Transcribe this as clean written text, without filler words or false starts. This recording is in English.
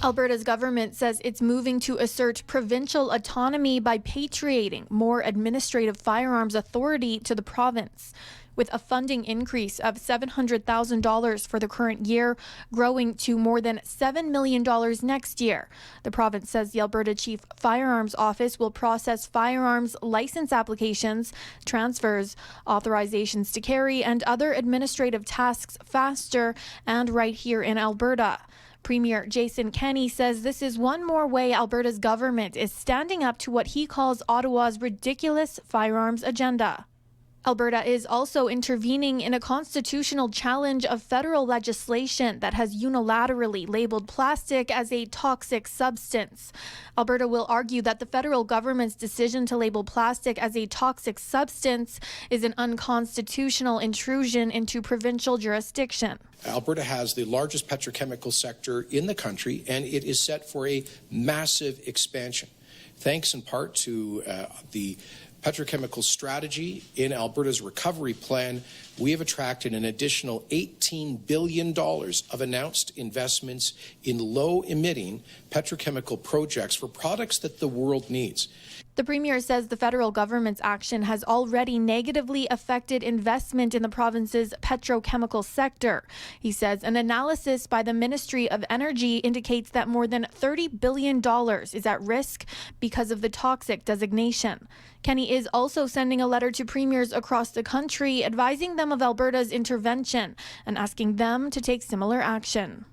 Alberta's government says it's moving to assert provincial autonomy by patriating more administrative firearms authority to the province, with a funding increase of $700,000 for the current year, growing to more than $7 million next year. The province says the Alberta Chief Firearms Office will process firearms license applications, transfers, authorizations to carry, and other administrative tasks faster and right here in Alberta. Premier Jason Kenney says this is one more way Alberta's government is standing up to what he calls Ottawa's ridiculous firearms agenda. Alberta is also intervening in a constitutional challenge of federal legislation that has unilaterally labeled plastic as a toxic substance. Alberta will argue that the federal government's decision to label plastic as a toxic substance is an unconstitutional intrusion into provincial jurisdiction. Alberta has the largest petrochemical sector in the country, and it is set for a massive expansion, thanks in part to the petrochemical strategy. In Alberta's recovery plan, we have attracted an additional $18 billion of announced investments in low-emitting petrochemical projects for products that the world needs. The Premier says the federal government's action has already negatively affected investment in the province's petrochemical sector. He says an analysis by the Ministry of Energy indicates that more than $30 billion is at risk because of the toxic designation. Kenney is also sending a letter to premiers across the country advising them of Alberta's intervention and asking them to take similar action.